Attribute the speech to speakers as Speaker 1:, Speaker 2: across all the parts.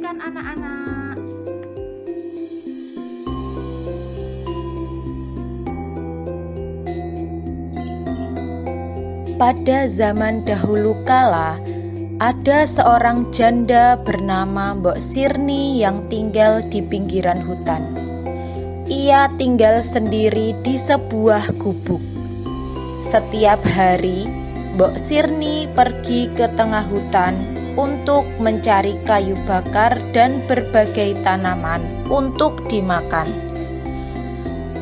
Speaker 1: perhatikan anak-anak.
Speaker 2: Pada zaman dahulu kala, ada seorang janda bernama Mbok Sirni yang tinggal di pinggiran hutan. Ia tinggal sendiri di sebuah gubuk. Setiap hari, Mbok Sirni pergi ke tengah hutan untuk mencari kayu bakar dan berbagai tanaman untuk dimakan.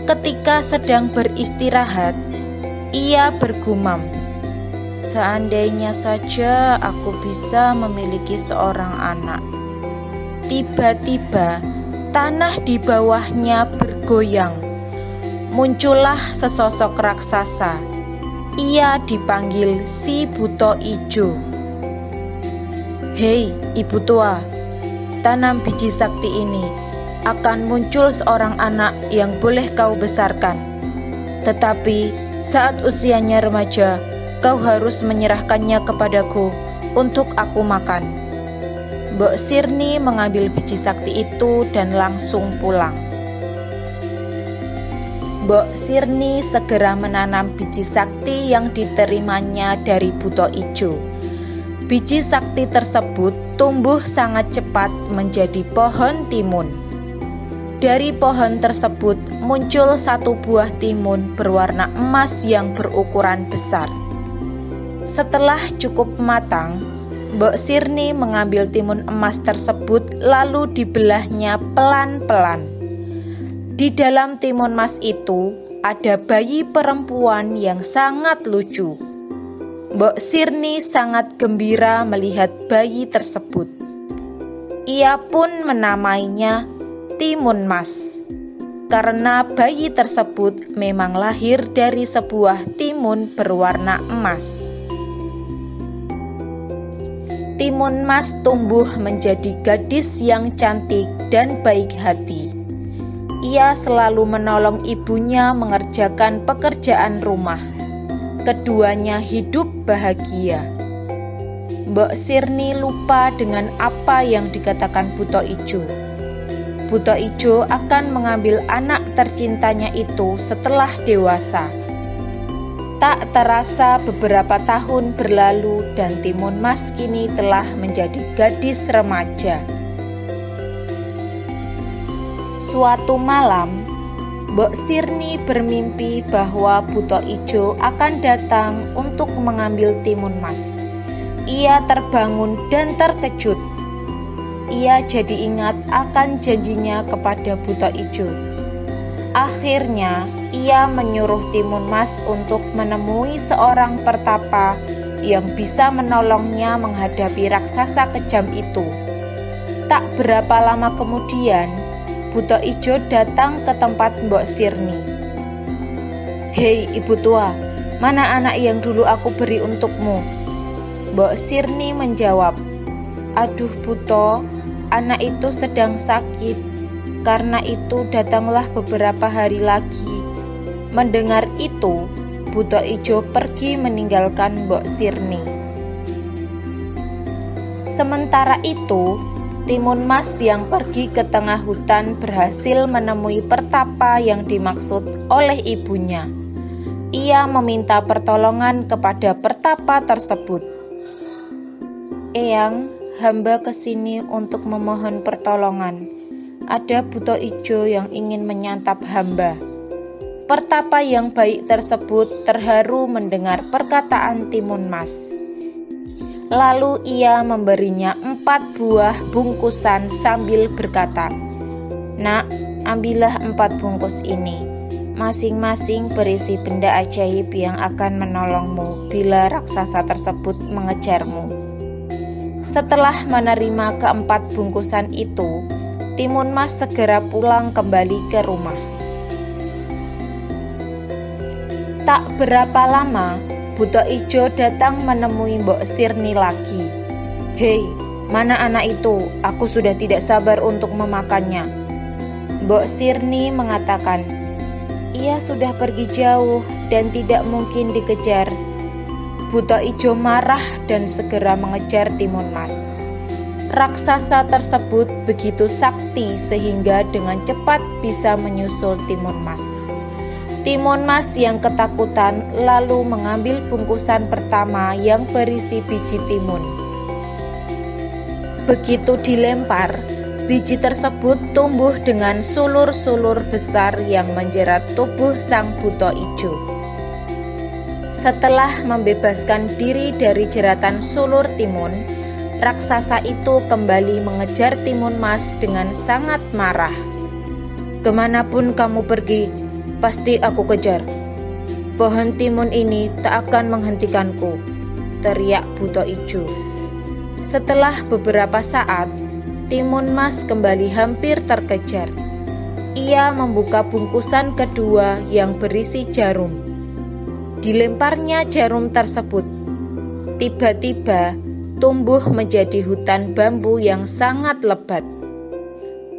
Speaker 2: Ketika sedang beristirahat, ia bergumam, "Seandainya saja aku bisa memiliki seorang anak." Tiba-tiba, tanah di bawahnya bergoyang. Muncullah sesosok raksasa. Ia dipanggil si Buto Ijo. "Hei, ibu tua, tanam biji sakti ini. Akan muncul seorang anak yang boleh kau besarkan. Tetapi saat usianya remaja, kau harus menyerahkannya kepadaku untuk aku makan." Mbok Sirni mengambil biji sakti itu dan langsung pulang. Mbok Sirni segera menanam biji sakti yang diterimanya dari Buto Ijo. Biji sakti tersebut tumbuh sangat cepat menjadi pohon timun. Dari pohon tersebut muncul satu buah timun berwarna emas yang berukuran besar. Setelah cukup matang, Mbok Sirni mengambil timun emas tersebut lalu dibelahnya pelan-pelan. Di dalam timun emas itu ada bayi perempuan yang sangat lucu. Mbok Sirni sangat gembira melihat bayi tersebut. Ia pun menamainya Timun Mas, karena bayi tersebut memang lahir dari sebuah timun berwarna emas. Timun Mas tumbuh menjadi gadis yang cantik dan baik hati. Ia selalu menolong ibunya mengerjakan pekerjaan rumah. Keduanya hidup bahagia. Mbok Sirni lupa dengan apa yang dikatakan Buto Ijo. Buto Ijo akan mengambil anak tercintanya itu setelah dewasa. Tak terasa beberapa tahun berlalu dan Timun Mas kini telah menjadi gadis remaja. Suatu malam, Mbok Sirni bermimpi bahwa Buto Ijo akan datang untuk mengambil Timun Mas. Ia terbangun dan terkejut. Ia jadi ingat akan janjinya kepada Buto Ijo. Akhirnya, ia menyuruh Timun Mas untuk menemui seorang pertapa yang bisa menolongnya menghadapi raksasa kejam itu. Tak berapa lama kemudian, Buto Ijo datang ke tempat Mbok Sirni. "Hei ibu tua, mana anak yang dulu aku beri untukmu?" Mbok Sirni menjawab, "Aduh Buto, anak itu sedang sakit. Karena itu datanglah beberapa hari lagi." Mendengar itu, Buto Ijo pergi meninggalkan Mbok Sirni. Sementara itu, Timun Mas yang pergi ke tengah hutan berhasil menemui pertapa yang dimaksud oleh ibunya. Ia meminta pertolongan kepada pertapa tersebut. "Eyang, hamba kesini untuk memohon pertolongan. Ada Buto Ijo yang ingin menyantap hamba." Pertapa yang baik tersebut terharu mendengar perkataan Timun Mas. Lalu ia memberinya 4 buah bungkusan sambil berkata, "Nak, ambillah 4 bungkus ini. Masing-masing berisi benda ajaib yang akan menolongmu bila raksasa tersebut mengejarmu." Setelah menerima keempat bungkusan itu, Timun Mas segera pulang kembali ke rumah. Tak berapa lama, Buto Ijo datang menemui Mbok Sirni lagi. "Hei, mana anak itu? Aku sudah tidak sabar untuk memakannya." Mbok Sirni mengatakan, "Ia sudah pergi jauh dan tidak mungkin dikejar." Buto Ijo marah dan segera mengejar Timun Mas. Raksasa tersebut begitu sakti sehingga dengan cepat bisa menyusul Timun Mas. Timun Mas yang ketakutan lalu mengambil bungkusan pertama yang berisi biji timun. Begitu dilempar, biji tersebut tumbuh dengan sulur-sulur besar yang menjerat tubuh sang buto ijo. Setelah membebaskan diri dari jeratan sulur timun, raksasa itu kembali mengejar Timun Mas dengan sangat marah. "Kemanapun kamu pergi, pasti aku kejar. Pohon timun ini tak akan menghentikanku," teriak buto ijo. Setelah beberapa saat, Timun Mas kembali hampir terkejar. Ia membuka bungkusan kedua yang berisi jarum. Dilemparnya jarum tersebut. Tiba-tiba tumbuh menjadi hutan bambu yang sangat lebat.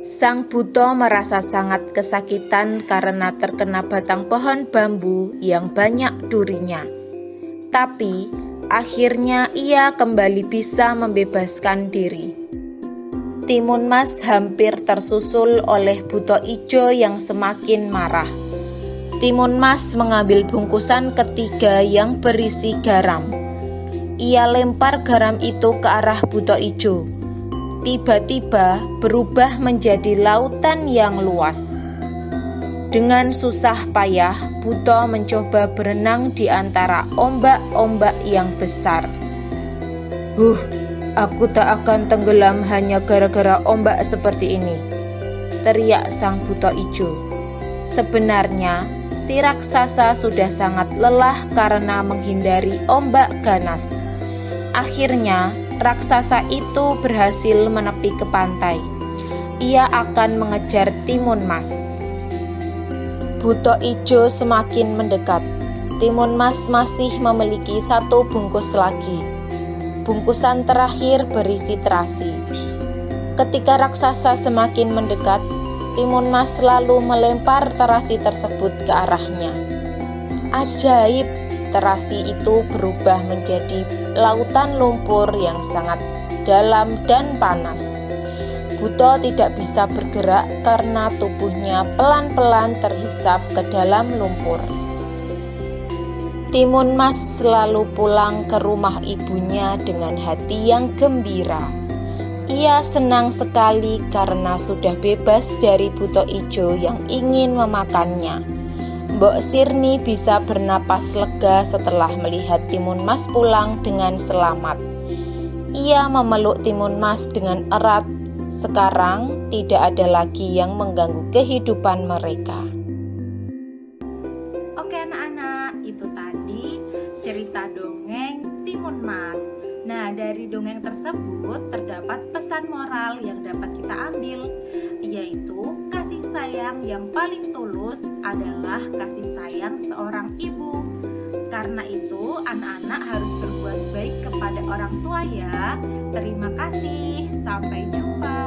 Speaker 2: Sang buto merasa sangat kesakitan karena terkena batang pohon bambu yang banyak durinya. Tapi akhirnya ia kembali bisa membebaskan diri. Timun Mas hampir tersusul oleh buto ijo yang semakin marah. Timun Mas mengambil bungkusan ketiga yang berisi garam. Ia lempar garam itu ke arah buto ijo. Tiba-tiba berubah menjadi lautan yang luas. Dengan susah payah, buto mencoba berenang di antara ombak-ombak yang besar. Aku tak akan tenggelam hanya gara-gara ombak seperti ini," teriak sang buto ijo. Sebenarnya, si raksasa sudah sangat lelah karena menghindari ombak ganas. Akhirnya, raksasa itu berhasil menepi ke pantai. Ia akan mengejar Timun Mas. Buto ijo semakin mendekat. Timun Mas masih memiliki satu bungkus lagi. Bungkusan terakhir berisi terasi. Ketika raksasa semakin mendekat, Timun Mas lalu melempar terasi tersebut ke arahnya. Ajaib, terasi itu berubah menjadi lautan lumpur yang sangat dalam dan panas. Buto tidak bisa bergerak karena tubuhnya pelan-pelan terhisap ke dalam lumpur. Timun Mas selalu pulang ke rumah ibunya dengan hati yang gembira. Ia senang sekali karena sudah bebas dari buto ijo yang ingin memakannya. Mbok Sirni bisa bernapas lega setelah melihat Timun Mas pulang dengan selamat. Ia memeluk Timun Mas dengan erat. Sekarang tidak ada lagi yang mengganggu kehidupan mereka.
Speaker 1: Oke anak-anak, itu tadi cerita dongeng Timun Mas. Nah, dari dongeng tersebut terdapat pesan moral yang dapat kita ambil, yaitu kasih sayang yang paling tulus adalah kasih sayang seorang ibu. Karena itu, anak-anak harus berbuat baik kepada orang tua ya. Terima kasih, sampai jumpa.